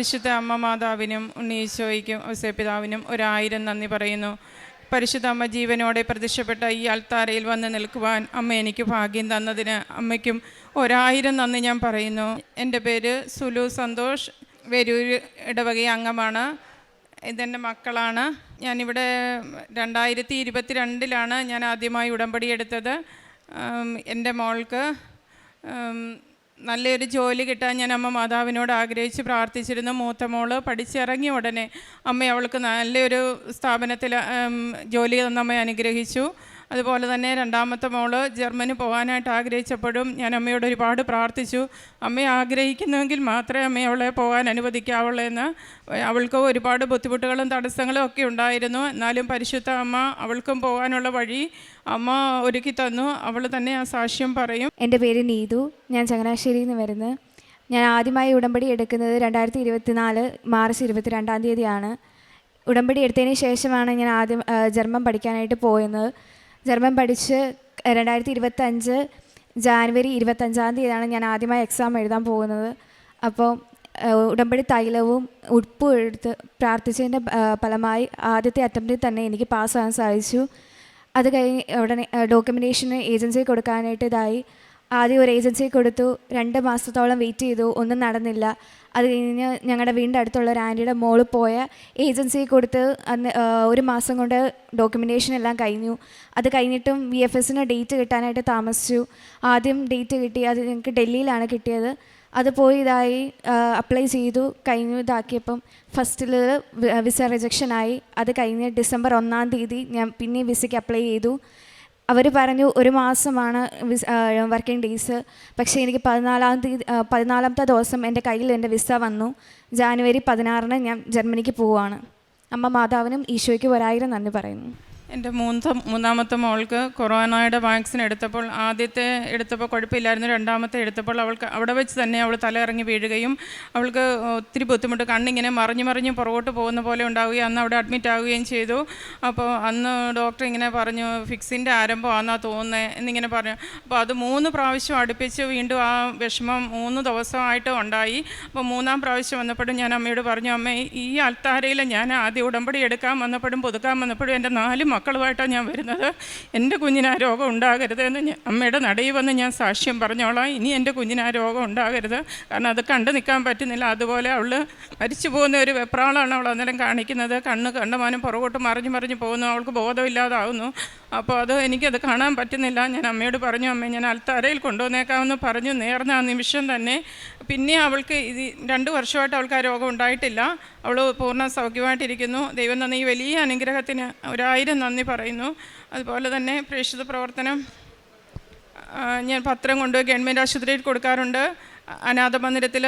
പരിശുദ്ധ അമ്മ മാതാവിനും ഉണ്ണീശോയ്ക്കും ഔസേപ്പിതാവിനും 1000 നന്ദി പറയുന്നു. പരിശുദ്ധ അമ്മ ജീവനോടെ പ്രത്യക്ഷപ്പെട്ട ഈ അൾത്താരയിൽ വന്ന് നിൽക്കുവാൻ അമ്മ എനിക്ക് ഭാഗ്യം തന്നതിന് അമ്മയ്ക്കും 1000 നന്ദി ഞാൻ പറയുന്നു. എൻ്റെ പേര് സുലു സന്തോഷ്, വെരൂർ ഇടവക അംഗമാണ്. ഇതെൻ്റെ മക്കളാണ്. ഞാനിവിടെ 2022 ഞാൻ ആദ്യമായി ഉടമ്പടി എടുത്തത്. എൻ്റെ മോൾക്ക് നല്ലൊരു ജോലി കിട്ടാൻ ഞാൻ അമ്മ മാതാവിനോട് ആഗ്രഹിച്ച് പ്രാർത്ഥിച്ചിരുന്നു. മൂത്ത മോള് പഠിച്ചിറങ്ങിയ ഉടനെ അമ്മ അവൾക്ക് നല്ലൊരു സ്ഥാപനത്തിൽ ജോലി തന്ന അമ്മയെ അനുഗ്രഹിച്ചു. അതുപോലെ തന്നെ രണ്ടാമത്തെ മോള് ജർമ്മനി പോകാനായിട്ട് ആഗ്രഹിച്ചപ്പോഴും ഞാൻ അമ്മയോട് ഒരുപാട് പ്രാർത്ഥിച്ചു. അമ്മയെ ആഗ്രഹിക്കുന്നുവെങ്കിൽ മാത്രമേ അമ്മയെ അവളെ പോകാൻ അനുവദിക്കാവുള്ളൂ എന്ന്. അവൾക്ക് ഒരുപാട് ബുദ്ധിമുട്ടുകളും തടസ്സങ്ങളും ഒക്കെ ഉണ്ടായിരുന്നു. എന്നാലും പരിശുദ്ധ അമ്മ അവൾക്കും പോകാനുള്ള വഴി അമ്മ ഒരുക്കി തന്നു. അവൾ തന്നെ ആ സാക്ഷ്യം പറയും. എൻ്റെ പേര് നീതു, ഞാൻ ചങ്ങനാശ്ശേരിയിൽ നിന്ന് വരുന്നത്. ഞാൻ ആദ്യമായി ഉടമ്പടി എടുക്കുന്നത് 2024 മാർച്ച് 22 ഉടമ്പടി എടുത്തതിന് ശേഷമാണ് ഞാൻ ആദ്യം ജർമ്മൻ പഠിക്കാനായിട്ട് പോയത്. ജർമ്മൻ പഠിച്ച് 2025 ജാനുവരി 25 ഞാൻ ആദ്യമായി എക്സാം എഴുതാൻ പോകുന്നത്. അപ്പോൾ ഉടമ്പടി തൈലവും ഉപ്പും എടുത്ത് പ്രാർത്ഥിച്ചതിൻ്റെ ഫലമായി ആദ്യത്തെ അറ്റംപ്റ്റിൽ തന്നെ എനിക്ക് പാസ്സാകാൻ സാധിച്ചു. അത് കഴിഞ്ഞ് ഉടനെ ഡോക്യുമെൻറ്റേഷന് ഏജൻസിയിൽ കൊടുക്കാനായിട്ട് ആദ്യം ഒരു ഏജൻസിയിൽ കൊടുത്തു. 2 മാസത്തോളം വെയിറ്റ് ചെയ്തു, ഒന്നും നടന്നില്ല. അത് കഴിഞ്ഞ് ഞങ്ങളുടെ വീടിൻ്റെ അടുത്തുള്ള ഒരു ആൻറ്റിയുടെ മോള് പോയ ഏജൻസിയിൽ കൊടുത്ത് അന്ന് 1 മാസം കൊണ്ട് ഡോക്യുമെൻറ്റേഷൻ എല്ലാം കഴിഞ്ഞു. അത് കഴിഞ്ഞിട്ടും VFSന് ഡേറ്റ് കിട്ടാനായിട്ട് താമസിച്ചു. ആദ്യം ഡേറ്റ് കിട്ടി, അത് ഞങ്ങൾക്ക് ഡൽഹിയിലാണ് കിട്ടിയത്. അത് പോയി അപ്ലൈ ചെയ്തു, കഴിഞ്ഞു. ഇതാക്കിയപ്പം ഫസ്റ്റിൽ വിസ റിജക്ഷനായി. അത് കഴിഞ്ഞ് ഡിസംബർ 1 ഞാൻ പിന്നെ വിസയ്ക്ക് അപ്ലൈ ചെയ്തു. അവർ പറഞ്ഞു 1 മാസമാണ് വർക്കിംഗ് ഡേയ്സ്. പക്ഷേ എനിക്ക് 14ാമത്തെ ദിവസം എൻ്റെ കയ്യിൽ എൻ്റെ വിസ വന്നു. ജാനുവരി 16 ഞാൻ ജർമ്മനിക്ക് പോവുകയാണ്. അമ്മ മാതാവിനും ഈശോയ്ക്ക് 1000 നന്ദി പറയുന്നു. എൻ്റെ മൂന്നാമത്തെ മോൾക്ക് കൊറോണയുടെ വാക്സിൻ എടുത്തപ്പോൾ ആദ്യത്തെ എടുത്തപ്പോൾ കുഴപ്പമില്ലായിരുന്നു. രണ്ടാമത്തെ എടുത്തപ്പോൾ അവൾക്ക് അവിടെ വെച്ച് തന്നെ അവൾ തലയിറങ്ങി വീഴുകയും അവൾക്ക് ഒത്തിരി ബുദ്ധിമുട്ട്, കണ്ണിങ്ങനെ മറിഞ്ഞ് പുറകോട്ട് പോകുന്ന പോലെ ഉണ്ടാവുകയും അന്ന് അവിടെ അഡ്മിറ്റ് ആവുകയും ചെയ്തു. അപ്പോൾ അന്ന് ഡോക്ടർ ഇങ്ങനെ പറഞ്ഞു, ഫിക്സിൻ്റെ ആരംഭമാണെന്നാണ് തോന്നുന്നത് എന്നിങ്ങനെ പറഞ്ഞു. അപ്പോൾ അത് 3 പ്രാവശ്യം അടുപ്പിച്ച് വീണ്ടും ആ വിഷമം 3 ദിവസമായിട്ട് ഉണ്ടായി. അപ്പോൾ 3-ാം പ്രാവശ്യം വന്നപ്പോഴും ഞാൻ അമ്മയോട് പറഞ്ഞു, അമ്മ ഈ അൾത്താരയിൽ ഞാൻ ആദ്യം ഉടമ്പടി എടുക്കാൻ വന്നപ്പോഴും പുതുക്കാൻ വന്നപ്പോഴും എൻ്റെ 4 മക്കളുമായിട്ടാണ് ഞാൻ വരുന്നത്. എൻ്റെ കുഞ്ഞിന് ആ രോഗം ഉണ്ടാകരുതെന്ന് അമ്മയുടെ നടയിൽ വന്ന് ഞാൻ സാക്ഷ്യം പറഞ്ഞോളാം. ഇനി എൻ്റെ കുഞ്ഞിന് ആ രോഗം ഉണ്ടാകരുത്, കാരണം അത് കണ്ടു നിൽക്കാൻ പറ്റുന്നില്ല. അതുപോലെ അവൾ മരിച്ചു പോകുന്ന ഒരു വെപ്രാളാണ് അവൾ അന്നേരം കാണിക്കുന്നത്. കണ്ടമാനം പുറകോട്ട് മറിഞ്ഞ് പോകുന്നു, അവൾക്ക് ബോധമില്ലാതാവുന്നു. അപ്പോൾ എനിക്കത് കാണാൻ പറ്റുന്നില്ല. ഞാൻ അമ്മയോട് പറഞ്ഞു, അമ്മ ഞാൻ അൾത്താരയിൽ കൊണ്ടുവന്നേക്കാമെന്ന് പറഞ്ഞു. നേർന്ന ആ നിമിഷം തന്നെ പിന്നെ അവൾക്ക് 2 വർഷമായിട്ട് അവൾക്ക് ആ രോഗം ഉണ്ടായിട്ടില്ല. അവൾ പൂർണ്ണ സൗഖ്യമായിട്ടിരിക്കുന്നു. ദൈവം തന്ന ഈ വലിയ അനുഗ്രഹത്തിന് 1000 നന്ദി പറയുന്നു. അതുപോലെ തന്നെ പ്രേക്ഷിത പ്രവർത്തനം ഞാൻ പത്രം കൊണ്ട് ഗവൺമെൻറ് ആശുപത്രിയിൽ കൊടുക്കാറുണ്ട്. അനാഥ മന്ദിരത്തിൽ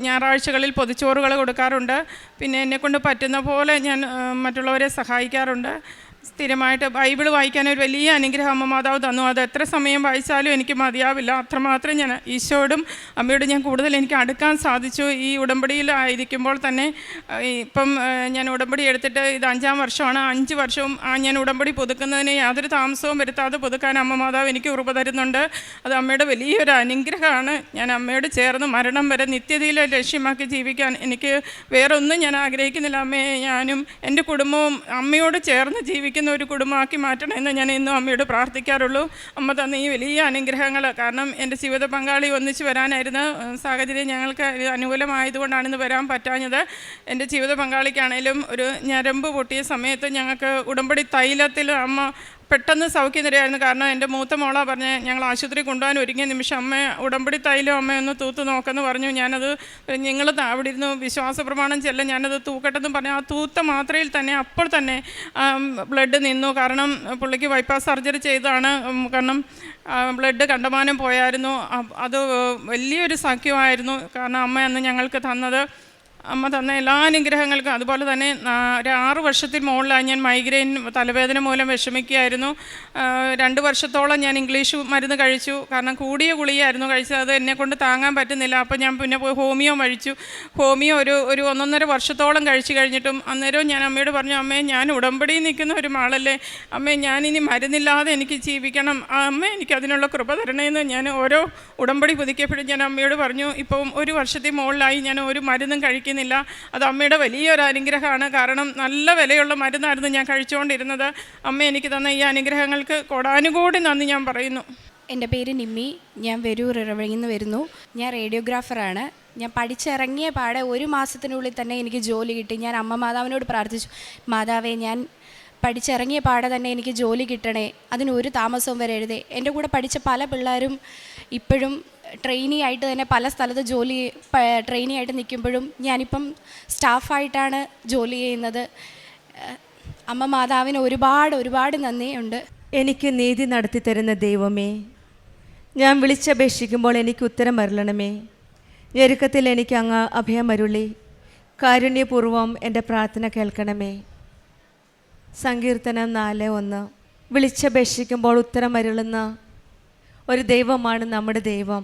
ഞായറാഴ്ചകളിൽ പൊതിച്ചോറുകൾ കൊടുക്കാറുണ്ട്. പിന്നെ എന്നെക്കൊണ്ട് പറ്റുന്ന പോലെ ഞാൻ മറ്റുള്ളവരെ സഹായിക്കാറുണ്ട്. സ്ഥിരമായിട്ട് ബൈബിൾ വായിക്കാൻ ഒരു വലിയ അനുഗ്രഹം അമ്മ മാതാവ് തന്നു. അത് എത്ര സമയം വായിച്ചാലും എനിക്ക് മതിയാവില്ല. അത്രമാത്രം ഞാൻ ഈശോയോടും അമ്മയോടും ഞാൻ കൂടുതൽ എനിക്ക് അടുക്കാൻ സാധിച്ചു. ഈ ഉടമ്പടിയിലായിരിക്കുമ്പോൾ തന്നെ ഇപ്പം ഞാൻ ഉടമ്പടി എടുത്തിട്ട് ഇത് 5-ാം വർഷമാണ്. 5 വർഷവും ഞാൻ ഉടമ്പടി പുതുക്കുന്നതിന് യാതൊരു താമസവും വരുത്താതെ പുതുക്കാൻ അമ്മ മാതാവ് എനിക്ക് ഉറപ്പ് തരുന്നുണ്ട്. അത് അമ്മയുടെ വലിയൊരു അനുഗ്രഹമാണ്. ഞാൻ അമ്മയോട് ചേർന്ന് മരണം വരെ നിത്യതയിൽ ലക്ഷ്യമാക്കി ജീവിക്കാൻ എനിക്ക് വേറൊന്നും ഞാൻ ആഗ്രഹിക്കുന്നില്ല. അമ്മയെ ഞാനും എൻ്റെ കുടുംബവും അമ്മയോട് ചേർന്ന് ജീവിക്കുന്ന ഒരു കുടുംബമാക്കി മാറ്റണമെന്ന് ഞാൻ ഇന്നും അമ്മയോട് പ്രാർത്ഥിക്കാറുള്ളൂ. അമ്മ തന്ന ഈ വലിയ അനുഗ്രഹങ്ങൾ, കാരണം എൻ്റെ ജീവിത പങ്കാളി ഒന്നിച്ച് വരാനായിരുന്ന സാഹചര്യം ഞങ്ങൾക്ക് അനുകൂലമായതുകൊണ്ടാണ് ഇന്ന് വരാൻ പറ്റാഞ്ഞത്. എൻ്റെ ജീവിത പങ്കാളിക്കാണേലും ഒരു ഞരമ്പ് പൊട്ടിയ സമയത്ത് ഞങ്ങൾക്ക് ഉടമ്പടി തൈലത്തിൽ അമ്മ പെട്ടെന്ന് സൗഖ്യം തരുമായിരുന്നു. കാരണം എൻ്റെ മൂത്ത മോളാ പറഞ്ഞ് ഞങ്ങൾ ആശുപത്രി കൊണ്ടുപോകാൻ ഒരുങ്ങിയ നിമിഷം അമ്മ ഉടമ്പടി തൈലം അമ്മയൊന്ന് തൂത്ത് നോക്കെന്ന് പറഞ്ഞു. ഞാനത് നിങ്ങൾ അവിടെ ഇരുന്ന് വിശ്വാസ പ്രമാണം ചെല്ലാം, ഞാനത് തൂക്കട്ടെന്ന് പറഞ്ഞു. ആ തൂത്ത മാത്രയിൽ തന്നെ അപ്പോൾ തന്നെ ബ്ലഡ് നിന്നു. കാരണം പുള്ളിക്ക് ബൈപ്പാസ് സർജറി ചെയ്തതാണ്. കാരണം ബ്ലഡ് കണ്ടമാനം പോയായിരുന്നു. അത് വലിയൊരു സഖ്യമായിരുന്നു. കാരണം അമ്മ അന്ന് ഞങ്ങൾക്ക് അമ്മ തന്ന എല്ലാ അനുഗ്രഹങ്ങൾക്കും. അതുപോലെ തന്നെ ഒരു 6 വർഷത്തിൽ മുകളിലായി ഞാൻ മൈഗ്രെയിൻ തലവേദന മൂലം വിഷമിക്കുകയായിരുന്നു. 2 വർഷത്തോളം ഞാൻ ഇംഗ്ലീഷ് മരുന്ന് കഴിച്ചു. കാരണം കൂടിയ ഗുളികയായിരുന്നു കഴിച്ചത്. അത് എന്നെക്കൊണ്ട് താങ്ങാൻ പറ്റുന്നില്ല. അപ്പോൾ ഞാൻ പിന്നെ പോയി ഹോമിയോ കഴിച്ചു. ഹോമിയോ ഒരു 1.5 വർഷത്തോളം കഴിച്ചു കഴിഞ്ഞിട്ടും അന്നേരവും ഞാൻ അമ്മയോട് പറഞ്ഞു, അമ്മേ ഞാൻ ഉടമ്പടിയിൽ നിൽക്കുന്ന ഒരു ആളല്ലേ, അമ്മേ ഞാനിനി മരുന്നില്ലാതെ എനിക്ക് ജീവിക്കണം, അമ്മ എനിക്ക് അതിനുള്ള കൃപ തരണേന്ന് ഞാൻ ഓരോ ഉടമ്പടി പുതുക്കിയപ്പോഴും ഞാൻ അമ്മയോട് പറഞ്ഞു. ഇപ്പം 1 വർഷത്തിൽ മുകളിലായി ഞാൻ ഒരു മരുന്നും കഴിക്കുന്നില്ല. കഴിക്കുന്നില്ല. അത് അമ്മയുടെ വലിയൊരു അനുഗ്രഹമാണ്. കാരണം നല്ല വിലയുള്ള മരുന്നായിരുന്നു ഞാൻ കഴിച്ചുകൊണ്ടിരുന്നത്. അമ്മ എനിക്ക് തന്ന ഈ അനുഗ്രഹങ്ങൾക്ക് കോടാനുകോടി നന്ദി ഞാൻ പറയുന്നു. എൻ്റെ പേര് നിമ്മി. ഞാൻ വെരൂർ ഇറവഴിയിൽ നിന്ന് വരുന്നു. ഞാൻ റേഡിയോഗ്രാഫറാണ്. ഞാൻ പഠിച്ചിറങ്ങിയ പാടെ 1 മാസത്തിനുള്ളിൽ തന്നെ എനിക്ക് ജോലി കിട്ടി. ഞാൻ അമ്മ മാതാവിനോട് പ്രാർത്ഥിച്ചു, മാതാവേ ഞാൻ പഠിച്ചിറങ്ങിയ പാടെ തന്നെ എനിക്ക് ജോലി കിട്ടണേ, അതിനൊരു താമസവും വരരുതേ. എൻ്റെ കൂടെ പഠിച്ച പല പിള്ളേരും ഇപ്പോഴും ട്രെയിനി ആയിട്ട് തന്നെ പല സ്ഥലത്ത് ട്രെയിനി ആയിട്ട് നിൽക്കുമ്പോഴും ഞാനിപ്പം സ്റ്റാഫായിട്ടാണ് ജോലി ചെയ്യുന്നത്. അമ്മ മാതാവിന് ഒരുപാട് നന്ദിയുണ്ട്. എനിക്ക് നീതി നടത്തി തരുന്ന ദൈവമേ, ഞാൻ വിളിച്ചപേക്ഷിക്കുമ്പോൾ എനിക്ക് ഉത്തരം അരുളണമേ. ഞെരുക്കത്തിൽ എനിക്ക് അങ്ങ് അഭയമരുളി കാരുണ്യപൂർവം എൻ്റെ പ്രാർത്ഥന കേൾക്കണമേ. സങ്കീർത്തനം 4:1. വിളിച്ചപേക്ഷിക്കുമ്പോൾ ഉത്തരം അരുളുന്ന ഒരു ദൈവമാണ് നമ്മുടെ ദൈവം.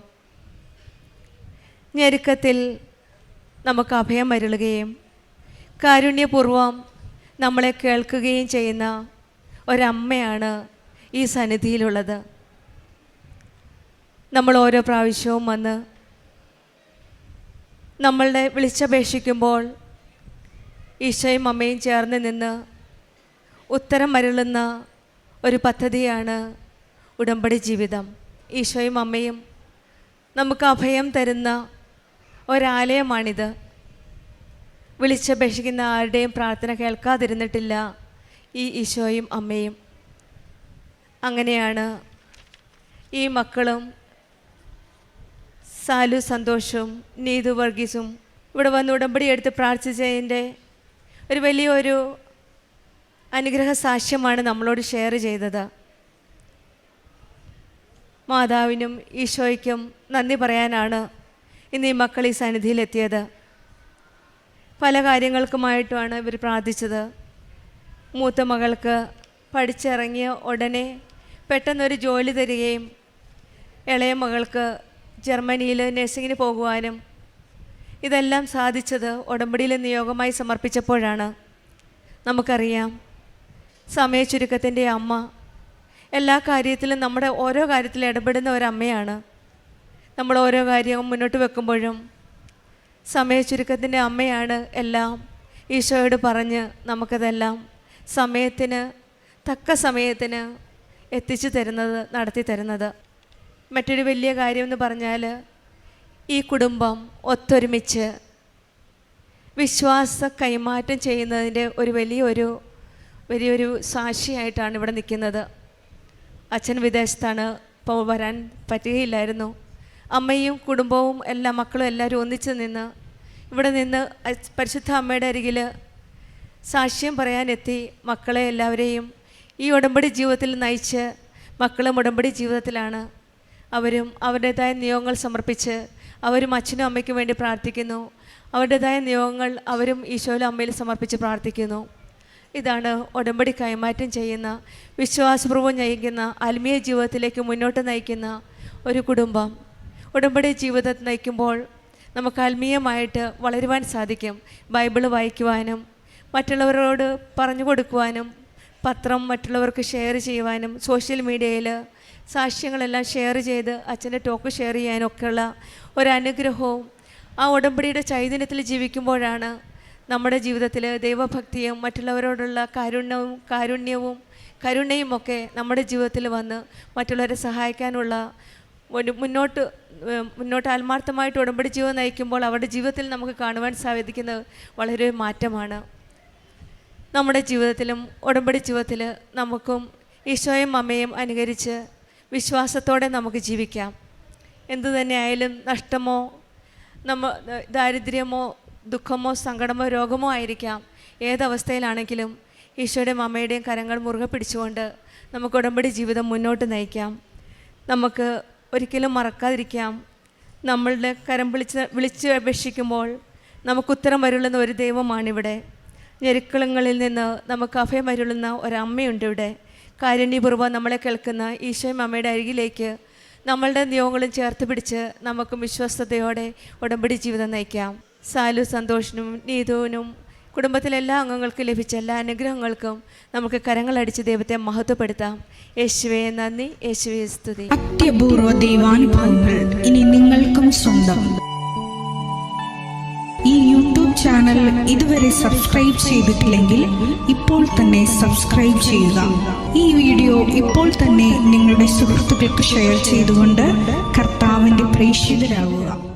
ഞെരുക്കത്തിൽ നമുക്ക് അഭയം അരുളുകയും കാരുണ്യപൂർവം നമ്മളെ കേൾക്കുകയും ചെയ്യുന്ന ഒരമ്മയാണ് ഈ സന്നിധിയിലുള്ളത്. നമ്മൾ ഓരോ പ്രാവശ്യവും വന്ന് നമ്മളുടെ വിളിച്ചപേക്ഷിക്കുമ്പോൾ ഈശോയും അമ്മയും ചേർന്ന് നിന്ന് ഉത്തരം അരുളുന്ന ഒരു പദ്ധതിയാണ് ഉടമ്പടി ജീവിതം. ഈശോയും അമ്മയും നമുക്ക് അഭയം തരുന്ന ഒരാലയമാണിത്. വിളിച്ചപേക്ഷിക്കുന്ന ആരുടെയും പ്രാർത്ഥന കേൾക്കാതിരുന്നിട്ടില്ല ഈ ഈശോയും അമ്മയും. അങ്ങനെയാണ് ഈ മക്കളും സാലു സന്തോഷും നീതു വർഗീസും ഇവിടെ വന്ന് ഉടമ്പടി എടുത്ത് പ്രാർത്ഥിച്ചതിൻ്റെ ഒരു വലിയൊരു അനുഗ്രഹ സാക്ഷ്യമാണ് നമ്മളോട് ഷെയർ ചെയ്തത്. മാതാവിനും ഈശോയ്ക്കും നന്ദി പറയാനാണ് ഇന്ന് ഈ മക്കൾ ഈ സന്നിധിയിലെത്തിയത്. പല കാര്യങ്ങൾക്കുമായിട്ടുമാണ് ഇവർ പ്രാർത്ഥിച്ചത്. മൂത്ത മകൾക്ക് പഠിച്ചിറങ്ങിയ ഉടനെ പെട്ടെന്നൊരു ജോലി തരികയും ഇളയ മകൾക്ക് ജർമ്മനിയിൽ നഴ്സിങ്ങിന് പോകുവാനും ഇതെല്ലാം സാധിച്ചത് ഉടമ്പടിയിൽ നിയോഗമായി സമർപ്പിച്ചപ്പോഴാണ്. നമുക്കറിയാം, സമയചുരുക്കത്തിൻ്റെ അമ്മ എല്ലാ കാര്യത്തിലും നമ്മുടെ ഓരോ കാര്യത്തിലും ഇടപെടുന്ന ഒരമ്മയാണ്. നമ്മൾ ഓരോ കാര്യവും മുന്നോട്ട് വെക്കുമ്പോഴും സമയചുരുക്കത്തിൻ്റെ അമ്മയാണ് എല്ലാം ഈശോയോട് പറഞ്ഞ് നമുക്കതെല്ലാം തക്ക സമയത്തിന് എത്തിച്ചു തരുന്നത്, നടത്തി തരുന്നത്. മറ്റൊരു വലിയ കാര്യമെന്ന് പറഞ്ഞാൽ ഈ കുടുംബം ഒത്തൊരുമിച്ച് വിശ്വാസ കൈമാറ്റം ചെയ്യുന്നതിൻ്റെ ഒരു വലിയൊരു സാക്ഷിയായിട്ടാണ് ഇവിടെ നിൽക്കുന്നത്. അച്ഛൻ വിദേശത്താണ്, ഇപ്പോൾ വരാൻ പറ്റുകയില്ലായിരുന്നു. അമ്മയും കുടുംബവും എല്ലാ മക്കളും എല്ലാവരും ഒന്നിച്ച് നിന്ന് ഇവിടെ നിന്ന് പരിശുദ്ധ അമ്മയുടെ അരികിൽ സാക്ഷ്യം പറയാനെത്തി മക്കളെ എല്ലാവരെയും ഈ ഉടമ്പടി ജീവിതത്തിൽ നയിച്ച് മക്കളും ഉടമ്പടി ജീവിതത്തിലാണ്. അവരും അവരുടേതായ നിയോഗങ്ങൾ സമർപ്പിച്ച് അവരും അച്ഛനും അമ്മയ്ക്കും വേണ്ടി പ്രാർത്ഥിക്കുന്നു. അവരുടേതായ നിയോഗങ്ങൾ അവരും ഈശോയിലും അമ്മയിൽ സമർപ്പിച്ച് പ്രാർത്ഥിക്കുന്നു. ഇതാണ് ഉടമ്പടി കൈമാറ്റം ചെയ്യുന്ന, വിശ്വാസപൂർവ്വം നയിക്കുന്ന, ആത്മീയ ജീവിതത്തിലേക്ക് മുന്നോട്ട് നയിക്കുന്ന ഒരു കുടുംബം. ഉടമ്പടി ജീവിതത്തിൽ നയിക്കുമ്പോൾ നമുക്ക് ആത്മീയമായിട്ട് വളരുവാൻ സാധിക്കും. ബൈബിൾ വായിക്കുവാനും മറ്റുള്ളവരോട് പറഞ്ഞു കൊടുക്കുവാനും പത്രം മറ്റുള്ളവർക്ക് ഷെയർ ചെയ്യുവാനും സോഷ്യൽ മീഡിയയിൽ സാക്ഷ്യങ്ങളെല്ലാം ഷെയർ ചെയ്ത് അച്ഛൻ്റെ ടോക്ക് ഷെയർ ചെയ്യാനൊക്കെയുള്ള ഒരനുഗ്രഹവും ആ ഉടമ്പടിയുടെ ചൈതന്യത്തിൽ ജീവിക്കുമ്പോഴാണ് നമ്മുടെ ജീവിതത്തിൽ ദൈവഭക്തിയും മറ്റുള്ളവരോടുള്ള കരുണയും ഒക്കെ നമ്മുടെ ജീവിതത്തിൽ വന്ന് മറ്റുള്ളവരെ സഹായിക്കാനുള്ള ഒരു മുന്നോട്ട് ആത്മാർത്ഥമായിട്ട് ഉടമ്പടി ജീവിതം നയിക്കുമ്പോൾ അവരുടെ ജീവിതത്തിൽ നമുക്ക് കാണുവാൻ സാധിക്കുന്നത് വളരെ മാറ്റമാണ്. നമ്മുടെ ജീവിതത്തിലും ഉടമ്പടി ജീവിതത്തിൽ നമുക്കും ഈശോയും അമ്മയും അനുകരിച്ച് വിശ്വാസത്തോടെ നമുക്ക് ജീവിക്കാം. എന്തു തന്നെയായാലും നഷ്ടമോ ദാരിദ്ര്യമോ ദുഃഖമോ സങ്കടമോ രോഗമോ ആയിരിക്കാം, ഏതവസ്ഥയിലാണെങ്കിലും ഈശോയുടെയും അമ്മയുടെയും കരങ്ങൾ മുറുകെ പിടിച്ചുകൊണ്ട് നമുക്ക് ഉടമ്പടി ജീവിതം മുന്നോട്ട് നയിക്കാം. നമുക്ക് ഒരിക്കലും മറക്കാതിരിക്കാം, നമ്മളുടെ കരം വിളിച്ച് അപേക്ഷിക്കുമ്പോൾ നമുക്ക് ഉത്തരം അരുളുന്ന ഒരു ദൈവമാണിവിടെ. ഞെരുക്കളങ്ങളിൽ നിന്ന് നമുക്ക് അഭയം അരുളുന്ന ഒരമ്മയുണ്ട് ഇവിടെ. കാരുണ്യപൂർവ്വം നമ്മളെ കേൾക്കുന്ന ഈശോയും അമ്മയുടെ അരികിലേക്ക് നമ്മളുടെ നിയോഗങ്ങളും ചേർത്ത് പിടിച്ച് നമുക്ക് വിശ്വസ്തയോടെ ഉടമ്പടി ജീവിതം നയിക്കാം. സാലു സന്തോഷിനും നീതുവിനും കുടുംബത്തിലെ എല്ലാ അംഗങ്ങൾക്കും ലഭിച്ച എല്ലാ അനുഗ്രഹങ്ങൾക്കും നമുക്ക് കരങ്ങളടിച്ച് ദൈവത്തെ മഹത്വപ്പെടുത്താം. യേശുവേ നന്ദി, യേശുവേ സ്തുതി. അത്യപൂർവ ദൈവാനുഭവങ്ങൾ ഇനി നിങ്ങൾക്കും സ്വന്തം. ഈ യൂട്യൂബ് ചാനൽ ഇതുവരെ സബ്സ്ക്രൈബ് ചെയ്തിട്ടില്ലെങ്കിൽ ഇപ്പോൾ തന്നെ സബ്സ്ക്രൈബ് ചെയ്യുക. ഈ വീഡിയോ ഇപ്പോൾ തന്നെ നിങ്ങളുടെ സുഹൃത്തുക്കൾക്ക് ഷെയർ ചെയ്തുകൊണ്ട് കർത്താവിൻ്റെ പ്രേക്ഷിതരാകുക.